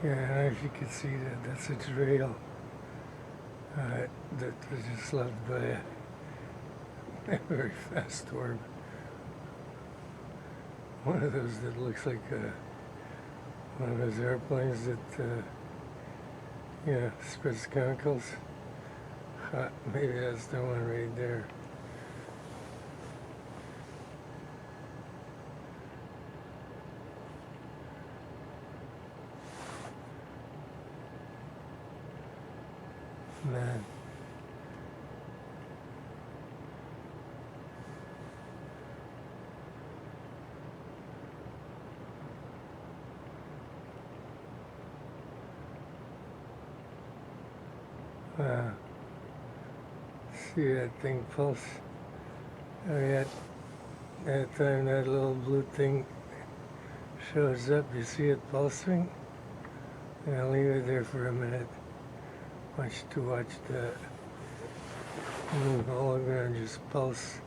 Yeah, I don't know if you can see that. That's a trail that was just left by a very fast orb. One of those that looks like one of those airplanes that, spreads chemicals. Maybe that's the one right there. Man. See that thing pulse? Oh, yeah. That time that little blue thing shows up, you see it pulsing? And I'll leave it there for a minute. Watch the hologram just pulse.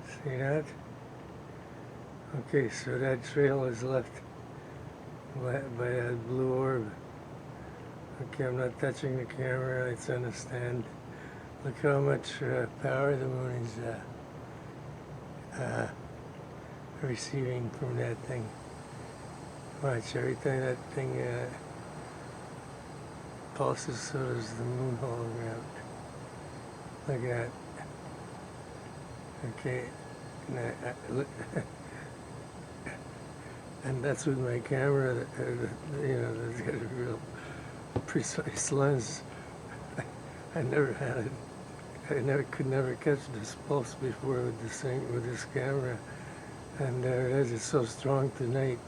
See that? Okay, so that trail is left by that blue orb. Okay, I'm not touching the camera, it's on a stand. Look how much power the moon is receiving from that thing. Watch, every time that thing pulses, so does the moon hologram. Look at that. Okay, now, look, and that's with my camera, that's got a real precise lens. I never had it. I could never catch this pulse before with this camera, and there it is. It's so strong tonight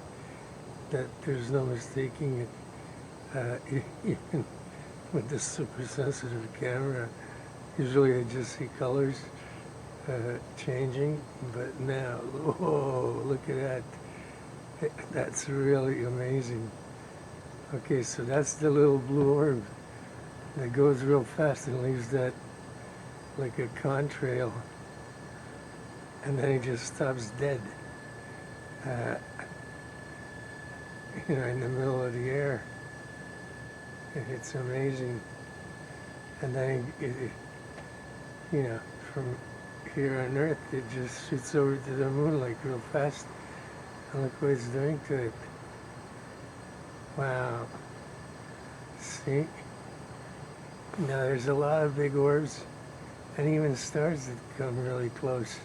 that there's no mistaking it. Even with this super sensitive camera, usually I just see colors changing, but now, whoa! Look at that. That's really amazing. Okay, so that's the little blue orb that goes real fast and leaves that like a contrail, and then he just stops dead, in the middle of the air. It's amazing. And then, from here on Earth, it just shoots over to the moon like real fast. And look what it's doing to it. Wow. See? Now there's a lot of big orbs and even stars that come really close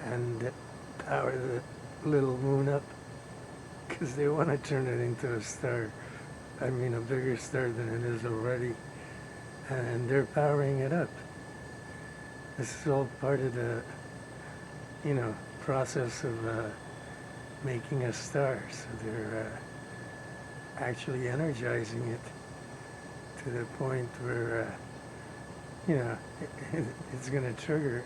and that power the little moon up because they want to turn it into a star. I mean, a bigger star than it is already. And they're powering it up. This is all part of the, process of making a star. So they're actually energizing it to the point where, it's going to trigger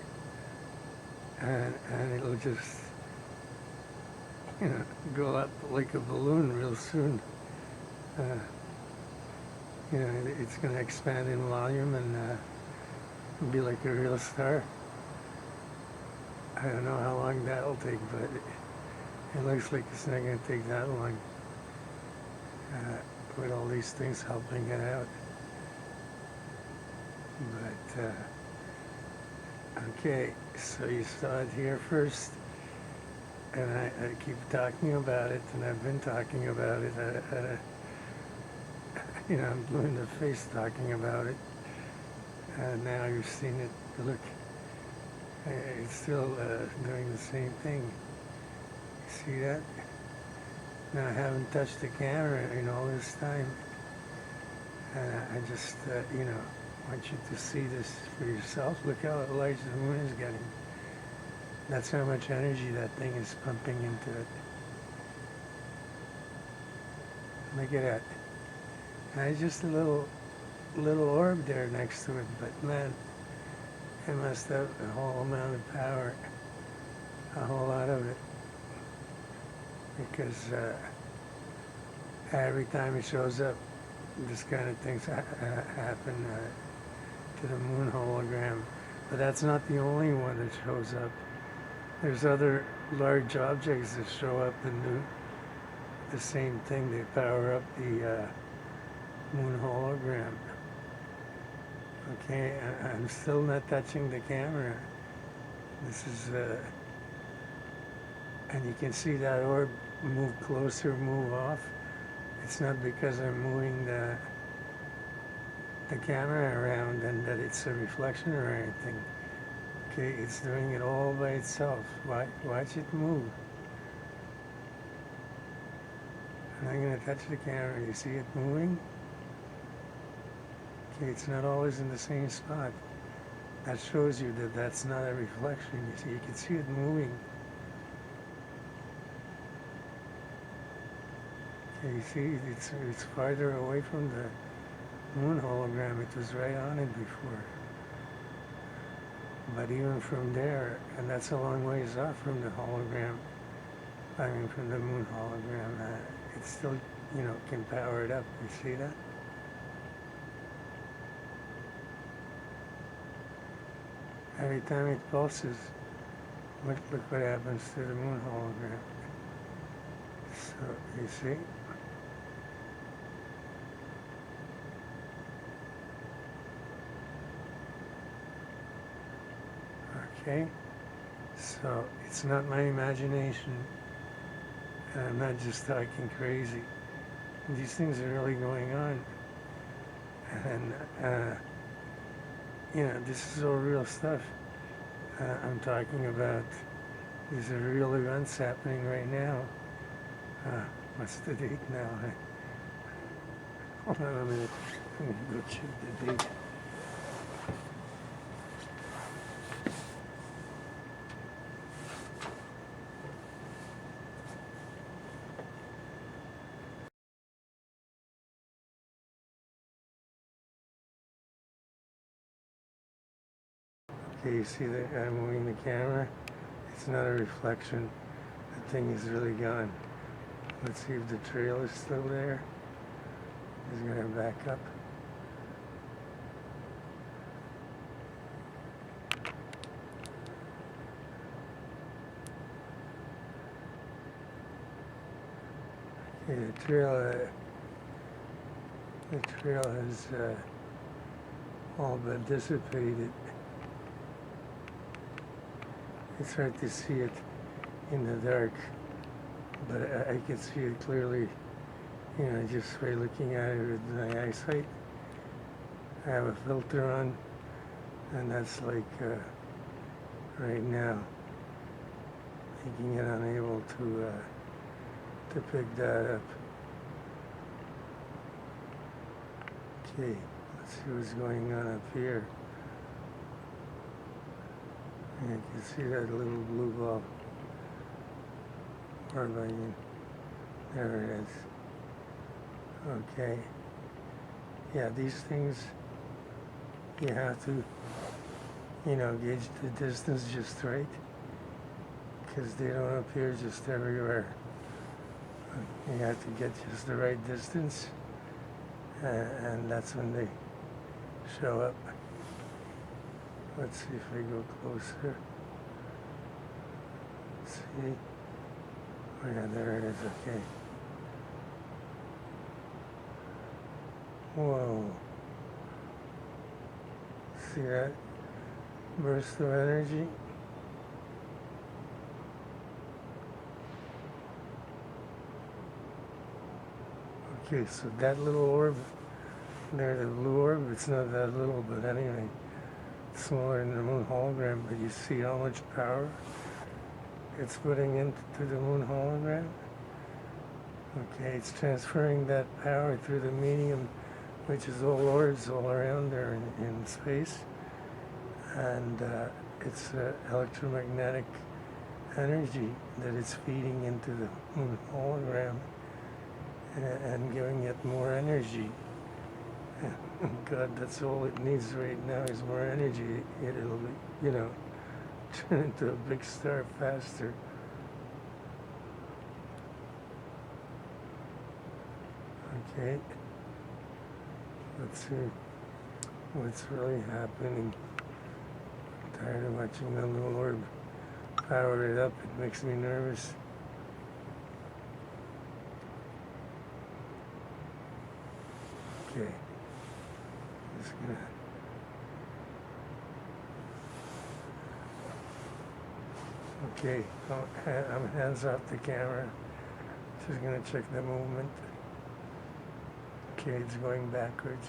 and it'll just, go up like a balloon real soon. It's going to expand in volume and be like a real star. I don't know how long that'll take, but it looks like it's not going to take that long with all these things helping it out. But, okay, so you saw it here first, and I keep talking about it, and I've been talking about it. I'm doing the face talking about it, and now you've seen it. Look, it's still doing the same thing. See that? Now I haven't touched the camera in all this time, and I just, want you to see this for yourself. Look how large the moon is getting. That's how much energy that thing is pumping into it. Look at that. And it's just a little orb there next to it, but man, it must have a whole amount of power, a whole lot of it, because every time it shows up, this kind of things happen to the moon hologram. But that's not the only one that shows up. There's other large objects that show up and do the same thing. They power up the moon hologram. Okay, I'm still not touching the camera. This is, and you can see that orb move closer, move off. It's not because I'm moving the camera around and that it's a reflection or anything. Okay, it's doing it all by itself. Watch it move. And I'm going to touch the camera. You see it moving? Okay, it's not always in the same spot. That shows you that that's not a reflection. You see, you can see it moving. Okay, you see, it's farther away from the moon hologram. It was right on it before. But even from there, and that's a long ways off from the hologram, I mean from the moon hologram, it still, can power it up. You see that? Every time it pulses, look what happens to the moon hologram. So, you see? Okay? So, it's not my imagination, and I'm not just talking crazy. These things are really going on. And, this is all real stuff. I'm talking about, these are real events happening right now. What's the date now? Hold on a minute. I'm going to go check the date. Okay, you see that I'm moving the camera? It's not a reflection. The thing is really gone. Let's see if the trail is still there. It's going to back up. Okay, the trail has all but dissipated. It's hard to see it in the dark, but I can see it clearly, just by looking at it with my eyesight. I have a filter on, and that's like right now, making it unable to pick that up. Okay, let's see what's going on up here. You can see that little blue ball. There it is. Okay. Yeah, these things, you have to, gauge the distance just right, because they don't appear just everywhere. You have to get just the right distance, and that's when they show up. Let's see if I go closer. Let's see. Oh yeah, there it is, okay. Whoa. See that burst of energy? Okay, so that little orb, there, the blue orb, it's not that little, but anyway, it's smaller than the moon hologram, but you see how much power it's putting into the moon hologram? Okay, it's transferring that power through the medium, which is all orbs all around there in space, and it's electromagnetic energy that it's feeding into the moon hologram and giving it more energy. God, that's all it needs right now is more energy. It'll be, turn into a big star faster. Okay, let's see what's really happening. I'm tired of watching the little orb power it up. It makes me nervous. Okay. Just gonna. Okay, I'm hands off the camera. Just gonna check the movement. Okay, it's going backwards.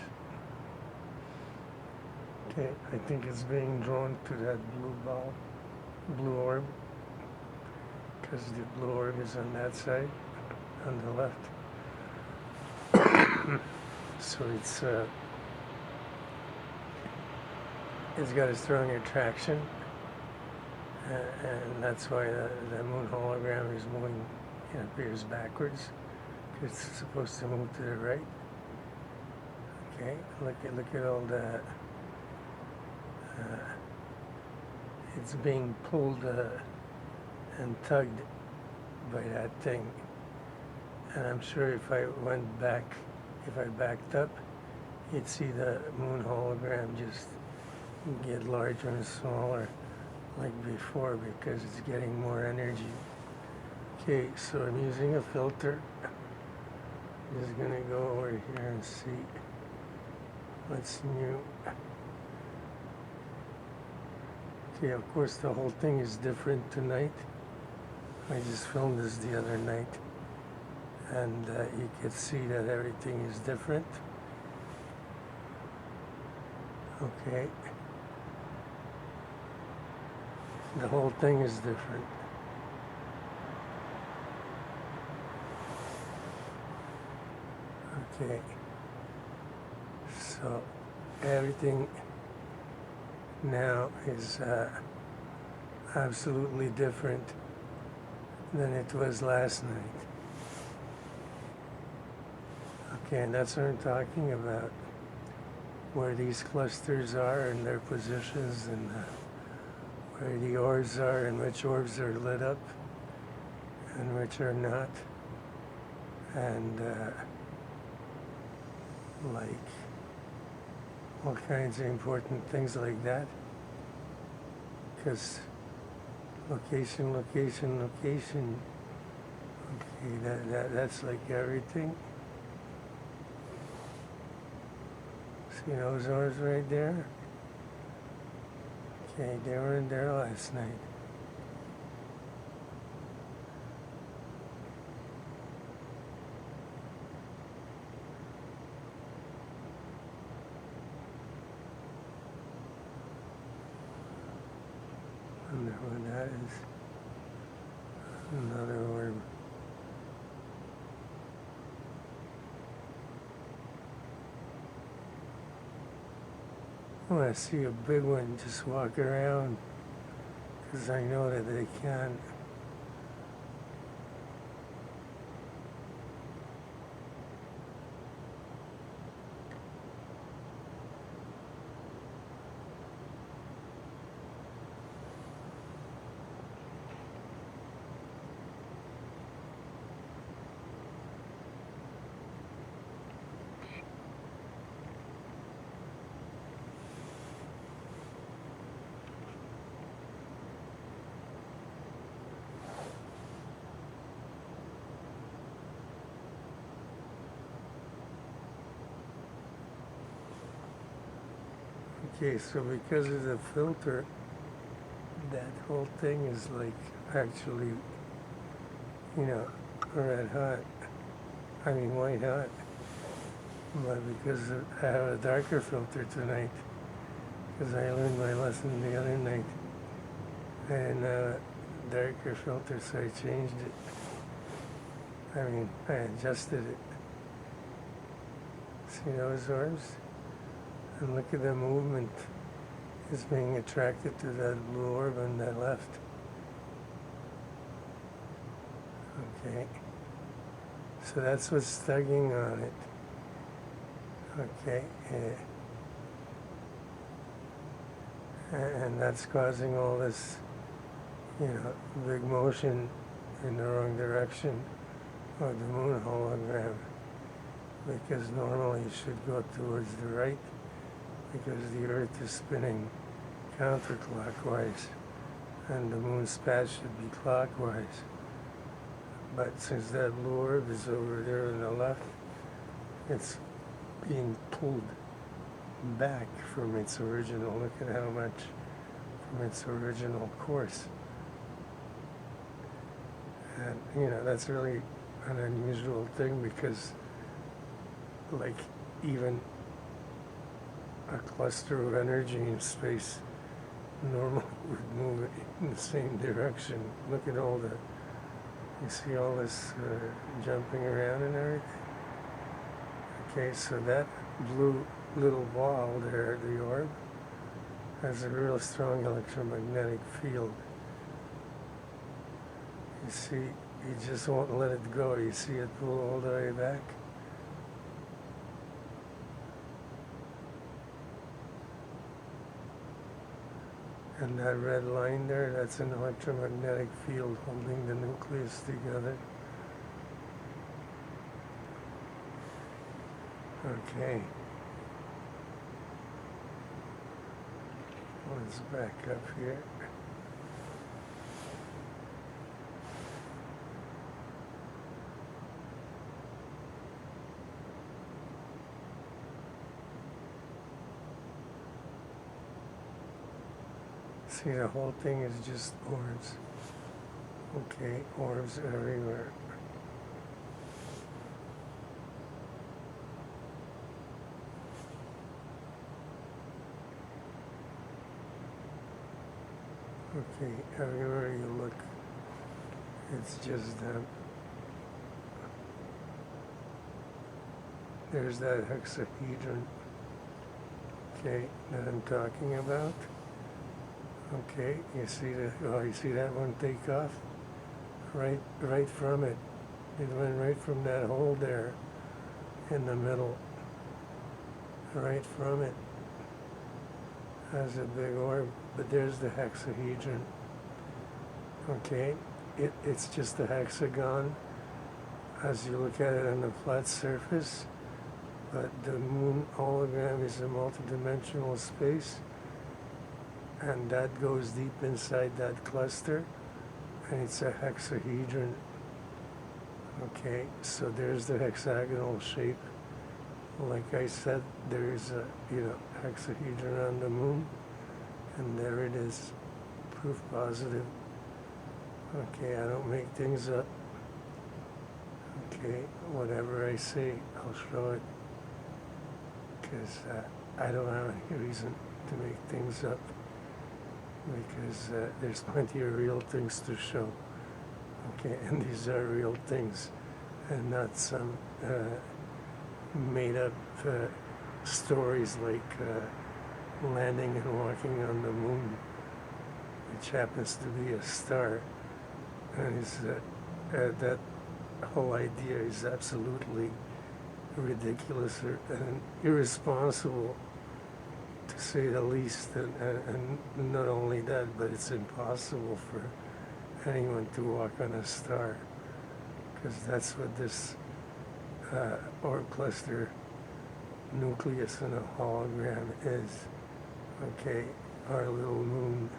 Okay, I think it's being drawn to that blue ball, blue orb, because the blue orb is on that side, on the left. So it's got a strong attraction, and that's why the moon hologram is moving, it appears backwards. It's supposed to move to the right. Okay, look at all that. It's being pulled and tugged by that thing. And I'm sure if I backed up, you'd see the moon hologram just get larger and smaller like before because it's getting more energy. Okay, so I'm using a filter. Just gonna go over here and see what's new. Okay, of course the whole thing is different tonight. I just filmed this the other night, and you can see that everything is different. Okay. The whole thing is different. Okay. So everything now is absolutely different than it was last night. Okay, and that's what I'm talking about, where these clusters are and their positions, and where the orbs are and which orbs are lit up and which are not, and like all kinds of important things like that, because location, location, location, okay, that's like everything. See those orbs right there? Okay, they were in there last night. Wonder what that is. Another orb. When I see a big one, just walk around, because I know that they can. Okay, so because of the filter, that whole thing is like actually, red hot. I mean white hot. But because I have a darker filter tonight, because I learned my lesson the other night, and darker filter, so I changed it. I adjusted it. See those orbs? And look at the movement. It's being attracted to that blue orb on the left. Okay. So that's what's tugging on it. Okay. And that's causing all this, big motion in the wrong direction of the moon hologram. Because normally it should go towards the right, because the Earth is spinning counterclockwise and the moon's path should be clockwise. But since that blue orb is over there on the left, it's being pulled back from its original. Look at how much from its original course. And, you know, that's really an unusual thing because, like, even a cluster of energy in space normally would move in the same direction. Look at all the, you see all this jumping around and everything? Okay, so that blue little ball there, the orb, has a real strong electromagnetic field. You see, you just won't let it go. You see it pull all the way back. And that red line there, that's an electromagnetic field holding the nucleus together. Okay. Let's back up here. See, the whole thing is just orbs. Okay, orbs everywhere. Okay, everywhere you look, it's just them. There's that hexahedron, okay, that I'm talking about. Okay, you see that? Oh, you see that one take off? Right from it. It went right from that hole there in the middle. Right from it. Has a big orb, but there's the hexahedron. Okay, it's just a hexagon as you look at it on the flat surface, but the moon hologram is a multidimensional space, and that goes deep inside that cluster, and it's a hexahedron. Okay, so there's the hexagonal shape. Like I said, there is a hexahedron on the moon, and there it is, proof positive. Okay, I don't make things up. Okay, whatever I say, I'll show it, because I don't have any reason to make things up, because there's plenty of real things to show. Okay, and these are real things, and not some made up stories like landing and walking on the moon, which happens to be a star. And that whole idea is absolutely ridiculous and irresponsible, to say the least. And not only that, but it's impossible for anyone to walk on a star, because that's what this orb cluster nucleus in a hologram is. Okay, our little moon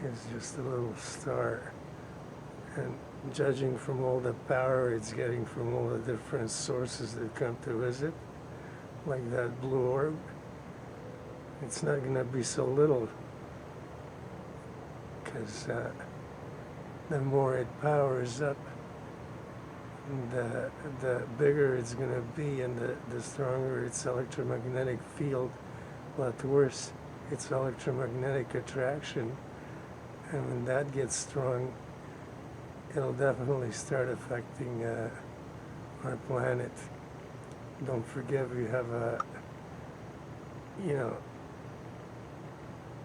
is just a little star, and judging from all the power it's getting from all the different sources that come to visit, like that blue orb, it's not going to be so little, because the more it powers up, the bigger it's going to be, and the stronger its electromagnetic field, but worse its electromagnetic attraction. And when that gets strong, it'll definitely start affecting our planet. Don't forget, we have a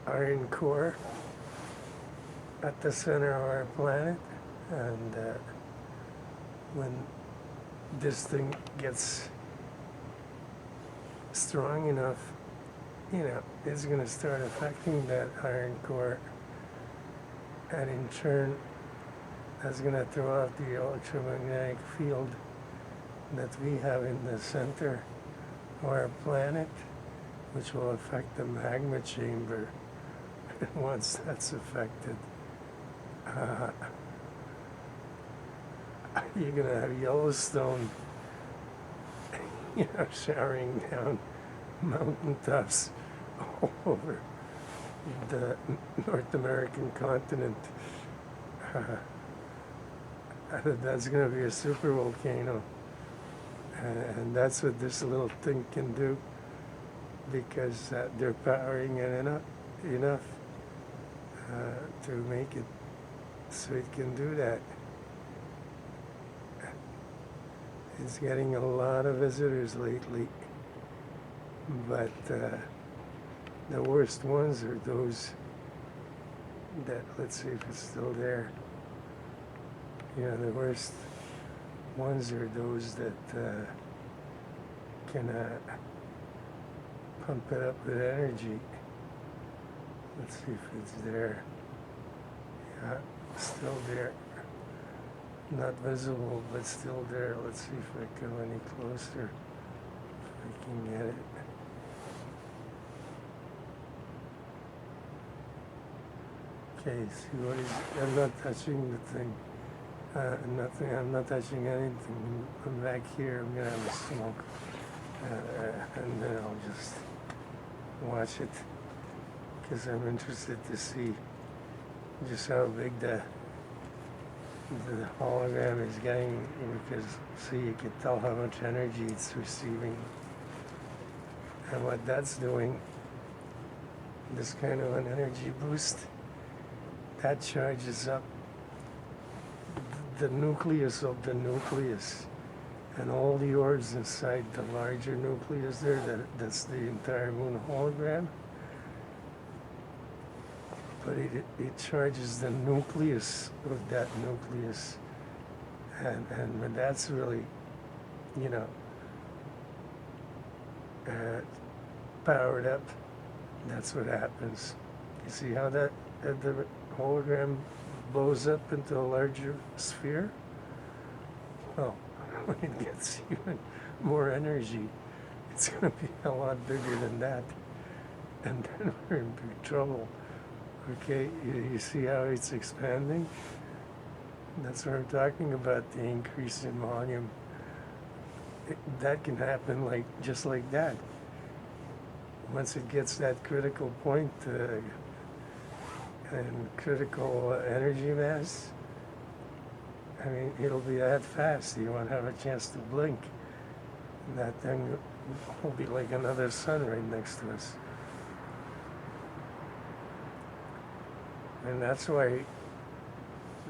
iron core at the center of our planet, and when this thing gets strong enough, it's going to start affecting that iron core, and in turn, that's going to throw out the electromagnetic field that we have in the center of our planet, which will affect the magma chamber. And once that's affected, you're going to have Yellowstone showering down mountain tops all over the North American continent. Uh, that's going to be a super volcano. And that's what this little thing can do, because they're powering it enough to make it so it can do that. It's getting a lot of visitors lately, but the worst ones are those that, let's see if it's still there. The worst ones are those that can pump it up with energy. Let's see if it's there. Yeah, still there. Not visible, but still there. Let's see if I come any closer. If I can get it. Okay, see what is, I'm not touching the thing. Nothing, I'm not touching anything. I'm back here, I'm gonna have a smoke. And then I'll just watch it, because I'm interested to see just how big the hologram is getting, because see, you can tell how much energy it's receiving. And what that's doing, this kind of an energy boost, that charges up the nucleus of the nucleus, and all the orbs inside the larger nucleus there, that's the entire moon hologram. But it charges the nucleus of that nucleus, and when that's really, powered up, that's what happens. You see how the hologram blows up into a larger sphere? Well, when it gets even more energy, it's going to be a lot bigger than that, and then we're in big trouble. Okay, you see how it's expanding? That's what I'm talking about, the increase in volume. That can happen just like that. Once it gets that critical point and critical energy mass, I mean, it'll be that fast. You won't have a chance to blink. And that thing will be like another sun right next to us. And that's why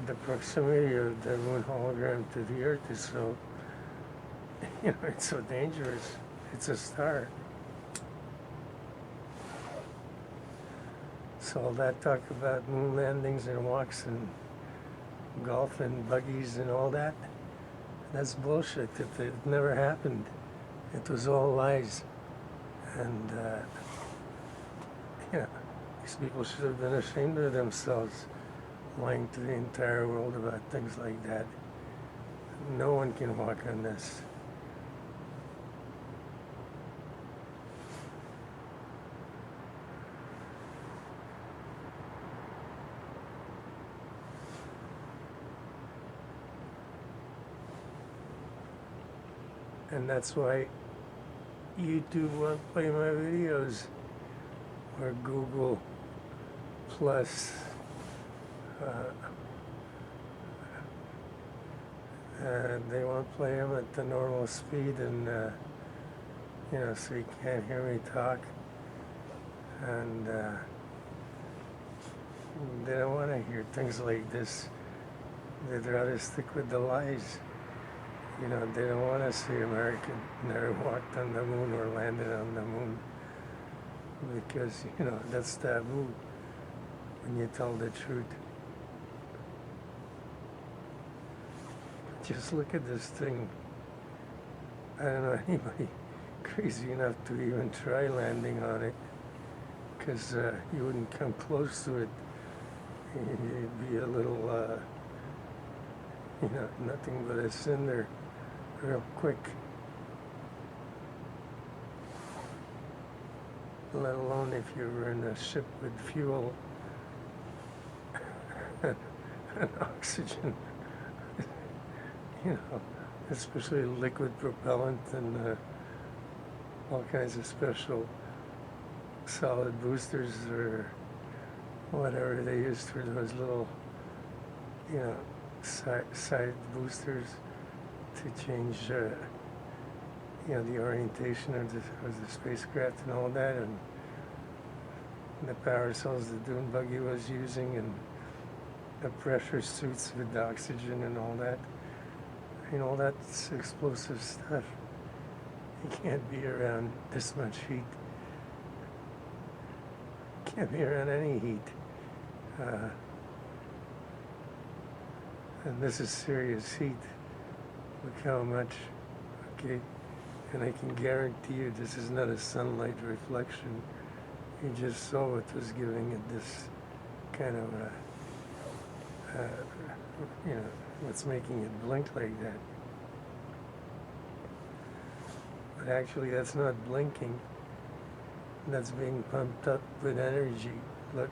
the proximity of the moon hologram to the Earth is so, it's so dangerous. It's a star. So all that talk about moon landings and walks and golf and buggies and all that, that's bullshit. It never happened. It was all lies. And, these people should have been ashamed of themselves, lying to the entire world about things like that. No one can walk on this. And that's why YouTube won't play my videos, or Google Plus. They won't play them at the normal speed, and so you can't hear me talk. And they don't want to hear things like this. They'd rather stick with the lies. They don't want to see America never walked on the moon or landed on the moon, because, that's taboo when you tell the truth. Just look at this thing. I don't know anybody crazy enough to even try landing on it, because you wouldn't come close to it. You'd be a little, nothing but a cinder real quick. Let alone if you were in a ship with fuel and oxygen, especially liquid propellant and all kinds of special solid boosters or whatever they used for those little, you know, side boosters to change, you know, the orientation of the spacecraft and all that, and the power cells the dune buggy was using, and the pressure suits with the oxygen and all that. You know, all that's explosive stuff. You can't be around this much heat. Can't be around any heat. And this is serious heat. Look how much, okay? And I can guarantee you this is not a sunlight reflection. You just saw what was giving it this kind of, you know, what's making it blink like that. But actually that's not blinking. That's being pumped up with energy. Look.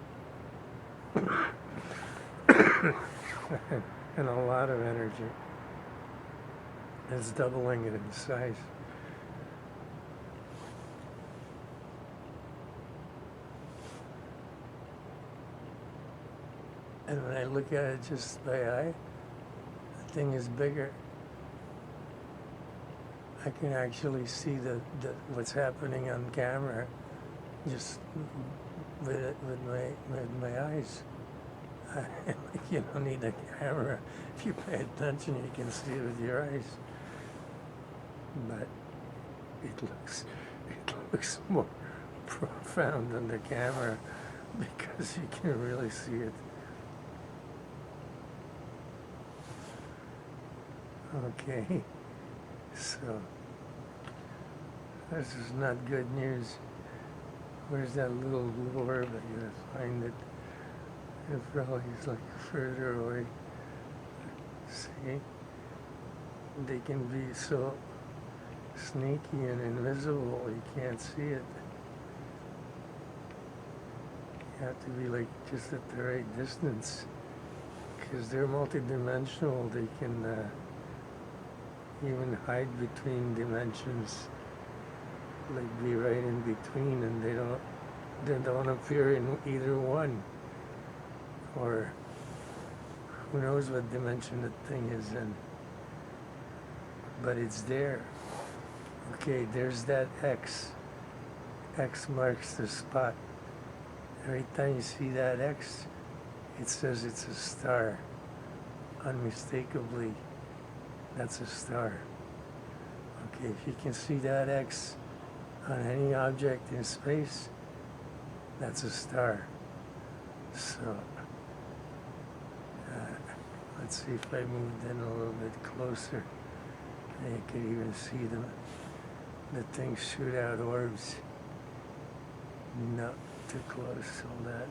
And a lot of energy. It's doubling it in size. And when I look at it just by eye, the thing is bigger. I can actually see what's happening on camera just with my eyes. You don't need a camera. If you pay attention, you can see it with your eyes. But it looks more profound on the camera because you can really see it. Okay, so this is not good news. Where's that little orb? I gotta find it. It probably is like further away. See? They can be so sneaky and invisible, you can't see it. You have to be like just at the right distance. Because they're multidimensional, they can even hide between dimensions, like be right in between, and they don't appear in either one. Or who knows what dimension the thing is in. But it's there. Okay, there's that X. X marks the spot. Every time you see that X, it says it's a star. Unmistakably, that's a star. Okay, if you can see that X on any object in space, that's a star. So, let's see if I moved in a little bit closer. You can even see the things shoot out orbs. Not too close, all that.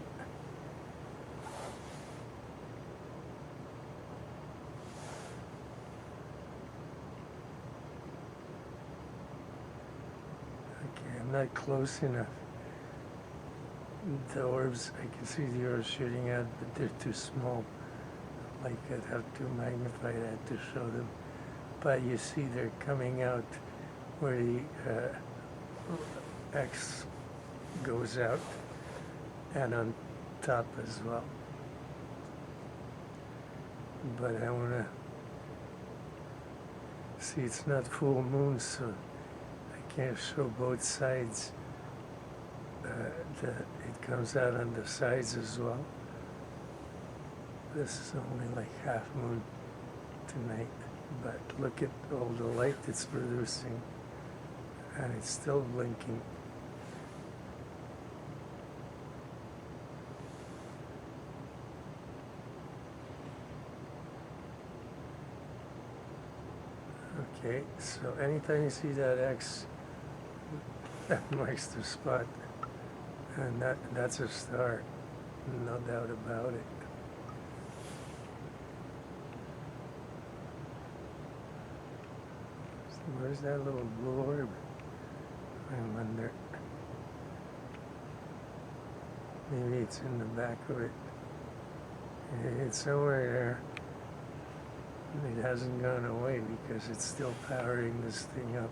Okay, I'm not close enough. The orbs, I can see the orbs shooting out, but they're too small. Like I'd have to magnify that to show them. But you see they're coming out where the X goes out and on top as well. But I want to see, it's not full moon, so I can't show both sides. It comes out on the sides as well. This is only like half moon tonight, but look at all the light it's producing, and it's still blinking. Okay, so anytime you see that X, that marks the spot, and that's a star, no doubt about it. Where's that little blue orb? I wonder. Maybe it's in the back of it. It's somewhere there. It hasn't gone away because it's still powering this thing up.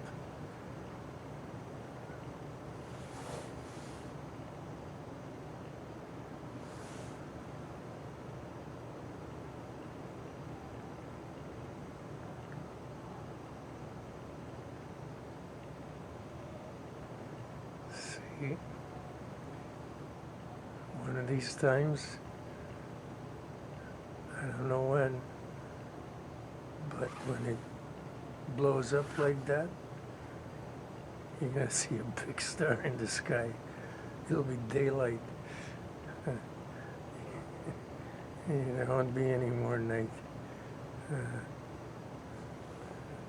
see, one of these times, I don't know when, but when it blows up like that, you're going to see a big star in the sky. It'll be daylight. There won't be any more night.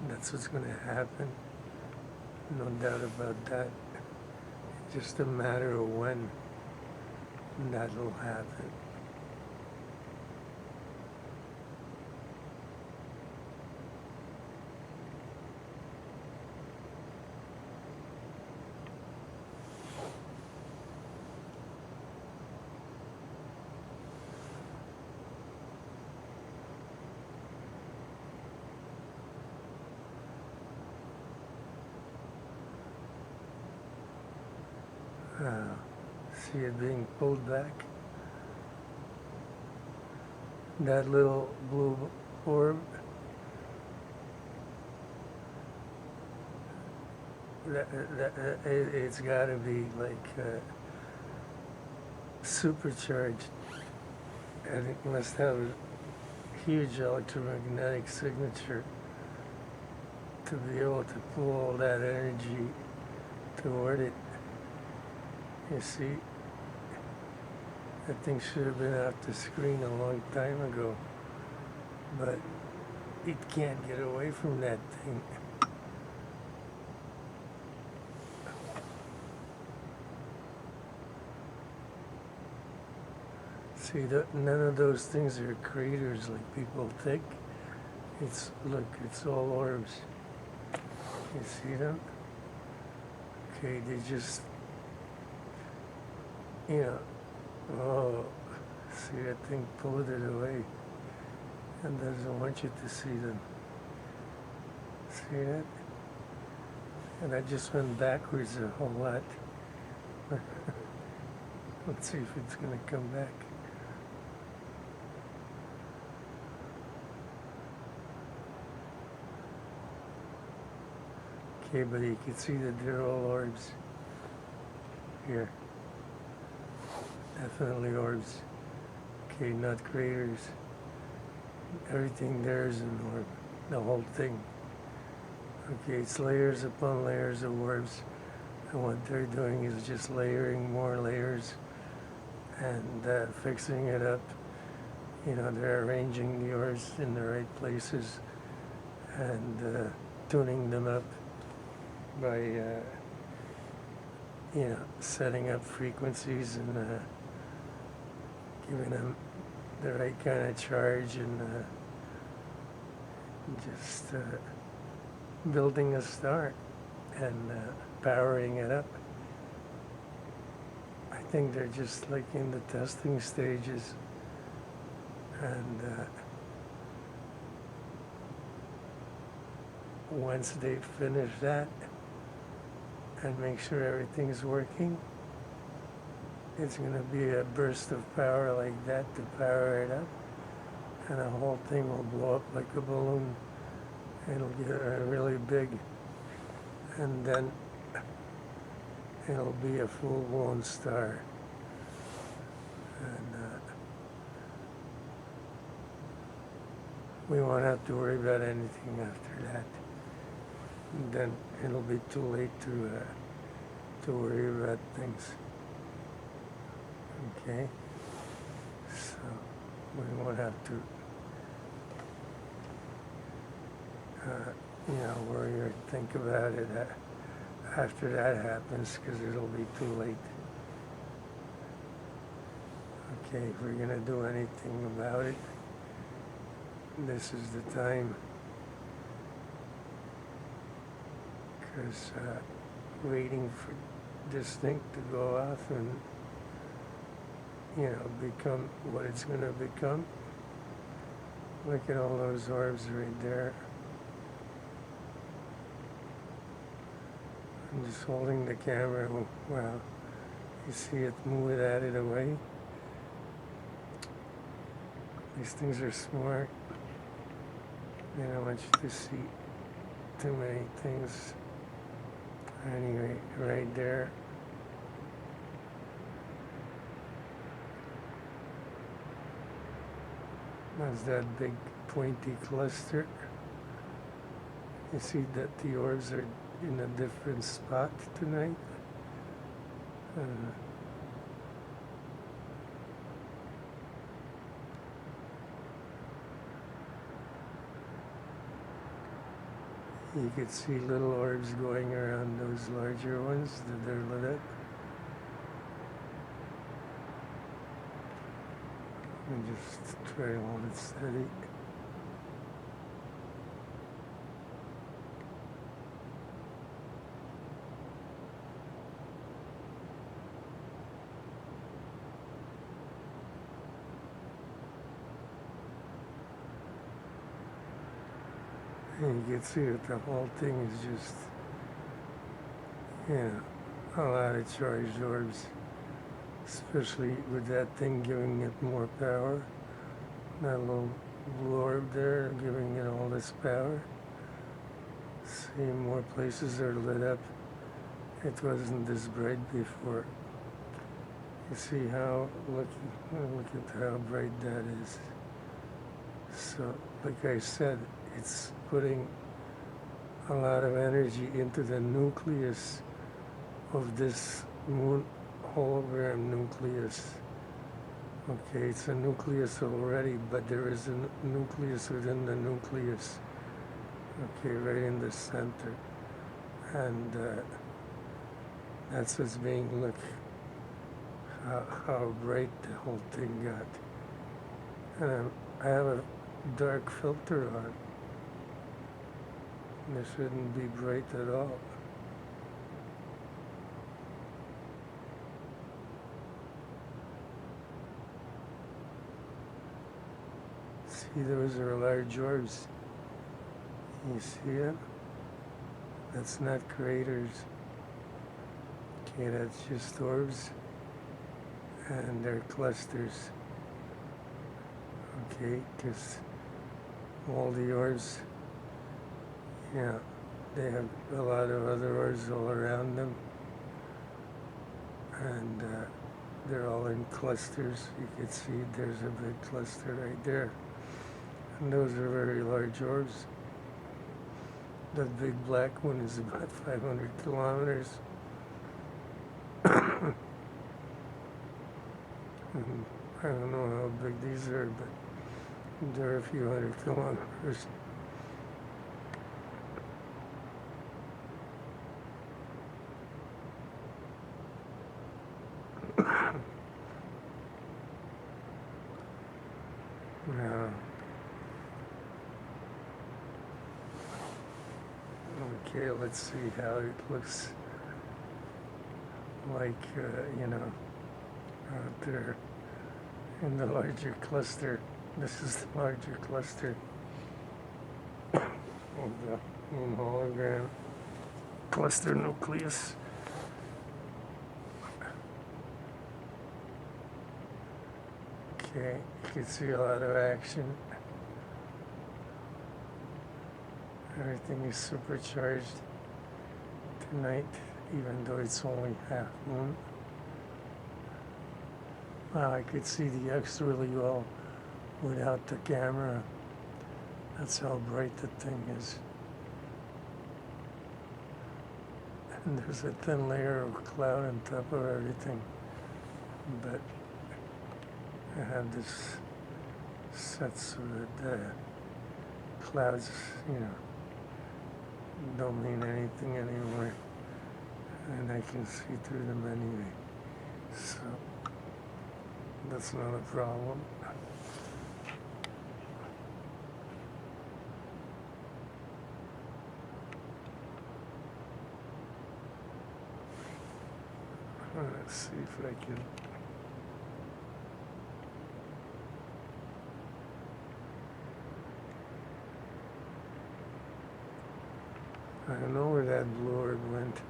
That's what's going to happen. No doubt about that. It's just a matter of when that'll happen. See it being pulled back. That little blue orb, it's got to be like supercharged, and it must have a huge electromagnetic signature to be able to pull all that energy toward it. You see, that thing should have been off the screen a long time ago, but it can't get away from that thing. See, none of those things are craters like people think. Look, it's all orbs. You see them? Okay, they just, oh, see that thing pulled it away and doesn't want you to see them. See that? And I just went backwards a whole lot. Let's see if it's going to come back. Okay, but you can see that they're all orbs here. Definitely orbs. Okay, not craters. Everything there is an orb. The whole thing. Okay, it's layers upon layers of orbs. And what they're doing is just layering more layers and fixing it up. They're arranging the orbs in the right places and tuning them up by setting up frequencies and giving them the right kind of charge and just building a star and powering it up. I think they're just like in the testing stages, and once they finish that and make sure everything's working, it's going to be a burst of power like that to power it up, and the whole thing will blow up like a balloon. It'll get really big, and then it'll be a full-blown star. And we won't have to worry about anything after that. And then it'll be too late to worry about things. Okay? So we won't have to worry or think about it after that happens, because it'll be too late. Okay, if we're going to do anything about it, this is the time, because waiting for this thing to go off and become what it's going to become. Look at all those orbs right there. I'm just holding the camera. Wow, you see it move it out of the way. These things are smart. They don't want you to see too many things. Anyway, right there, There's that big pointy cluster. You see that the orbs are in a different spot tonight. Uh, you could see little orbs going around those larger ones that are lit up. And just try to hold it steady. And you can see that the whole thing is just, a lot of charged orbs, especially with that thing giving it more power. That little blue orb there giving it all this power. See, more places are lit up. It wasn't this bright before. You see how, look at how bright that is. So, like I said, it's putting a lot of energy into the nucleus of this moon hologram nucleus. Okay, it's a nucleus already, but there is a nucleus within the nucleus. Okay, right in the center. And that's what's being, look how bright the whole thing got. And I have a dark filter on. This shouldn't be bright at all. See, those are large orbs. You see it? That's not craters. Okay, that's just orbs. And they're clusters. Okay, because all the orbs, they have a lot of other orbs all around them. And they're all in clusters. You can see there's a big cluster right there. And those are very large orbs. That big black one is about 500 kilometers. I don't know how big these are, but they're a few hundred kilometers. Now, okay, let's see how it looks like, out there in the larger cluster. This is the larger cluster of the moon hologram cluster nucleus. Okay, you can see a lot of action. Everything is supercharged tonight, even though it's only half moon. Wow, I could see the X really well without the camera. That's how bright the thing is. And there's a thin layer of cloud on top of everything. But I have this set so that the clouds, don't mean anything anymore. And I can see through them anyway. So that's not a problem. Let's see if I can. I don't know where that blue orb went.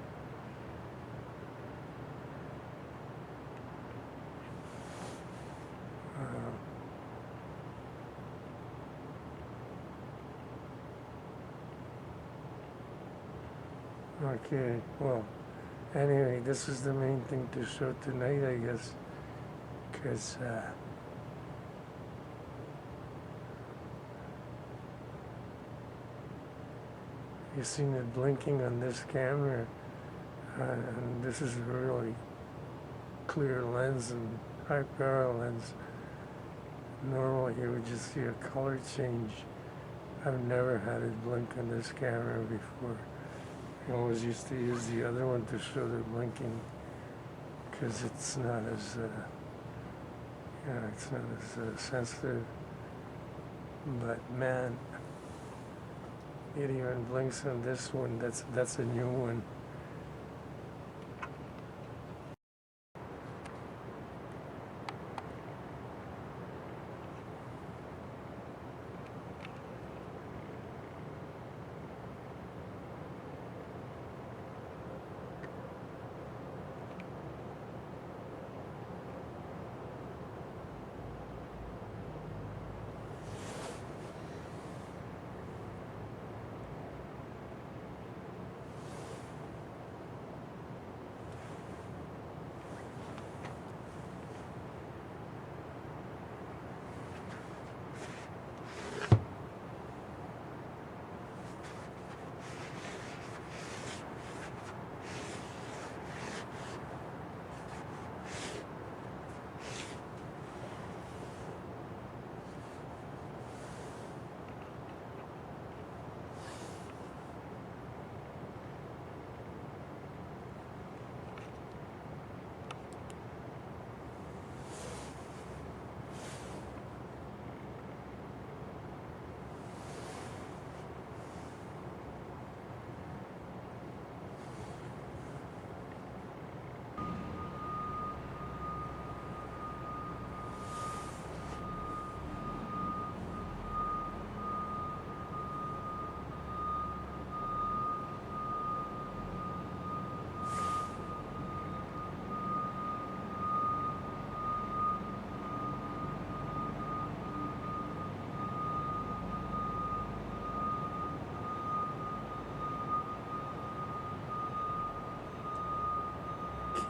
Okay, well, anyway, this is the main thing to show tonight, I guess, because You've seen it blinking on this camera, and this is a really clear lens and high power lens. Normally you would just see a color change. I've never had it blink on this camera before. I always used to use the other one to show the blinking because it's not as, it's not as sensitive. But man, it even blinks on this one. That's a new one.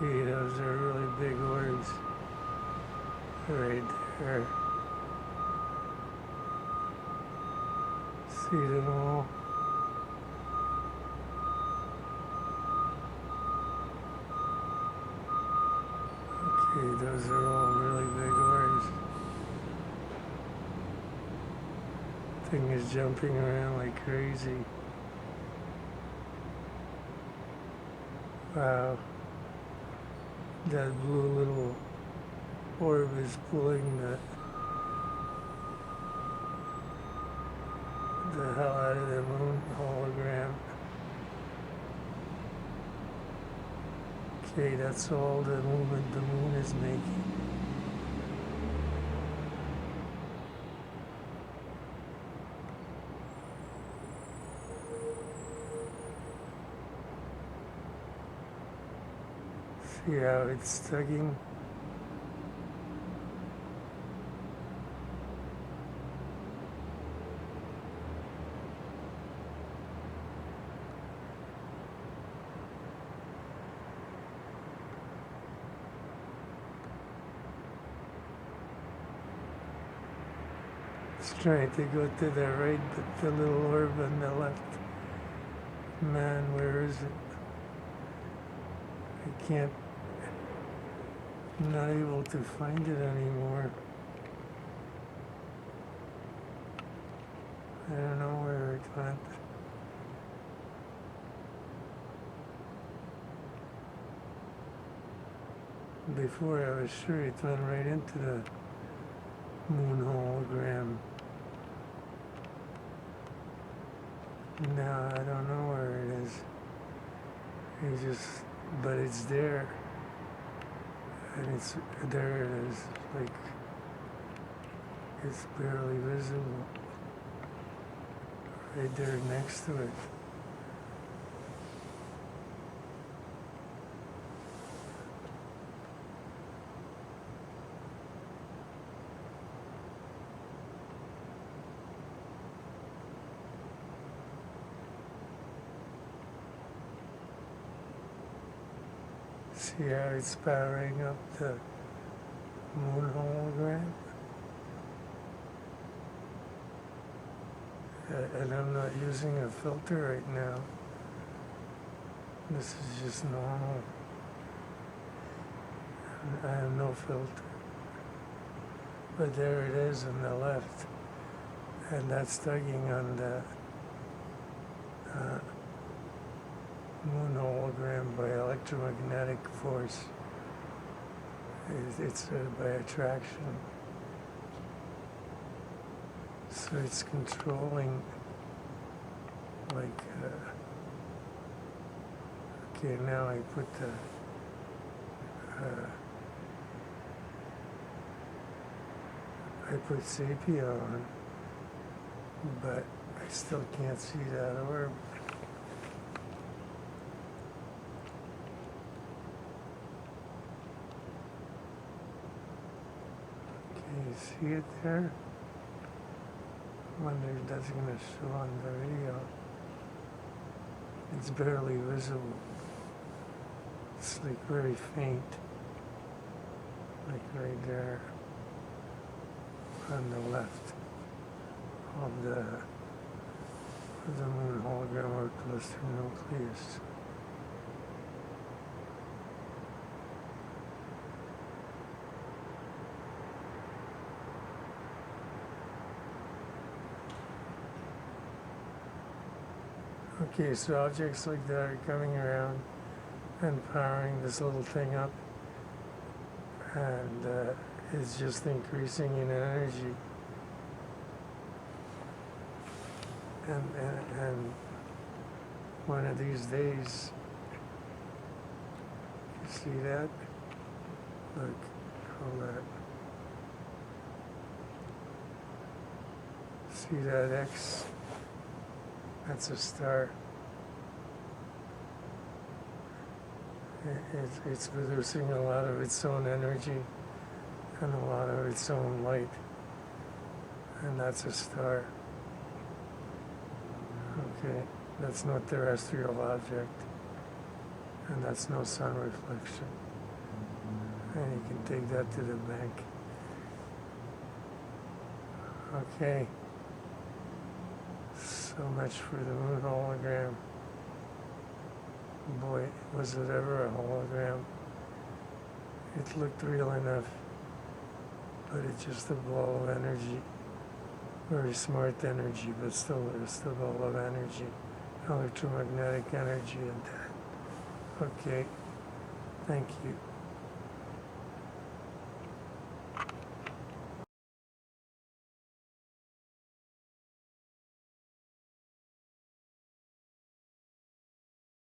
Okay, those are really big orbs right there. See them all? Okay, those are all really big orbs. Thing is jumping around like crazy. Wow. That blue little orb is pulling the hell out of the moon hologram. Okay, that's all the movement the moon is making. See how it's tugging? It's trying to go to the right, but the little orb on the left. Man, where is it? I can't. I'm not able to find it anymore. I don't know where it went. Before I was sure it went right into the moon hologram. Now I don't know where it is. But it's there. And there it is, like, it's barely visible. Right there next to it. See how it's powering up the moon hologram? and I'm not using a filter right now. This is just normal. I have no filter. But there it is on the left. And that's tugging on the moon hologram by electromagnetic force. It's by attraction. So it's controlling, like, okay, now I put the, I put sepia on, but I still can't see that orb. Okay, you see it there? I wonder if that's going to show on the video. It's barely visible. It's like very faint, like right there on the left of the moon hologram or cluster nucleus. Okay, so objects like that are coming around and powering this little thing up, and it's just increasing in energy. And one of these days, you see that? Look, all that. See that X? That's a star. It's producing a lot of its own energy and a lot of its own light. And that's a star. Okay, that's no terrestrial object. And that's no sun reflection. And you can take that to the bank. Okay. So much for the moon hologram. Boy, was it ever a hologram. It looked real enough, but it's just a ball of energy. Very smart energy, but still just a ball of energy. Electromagnetic energy and that. Okay, thank you.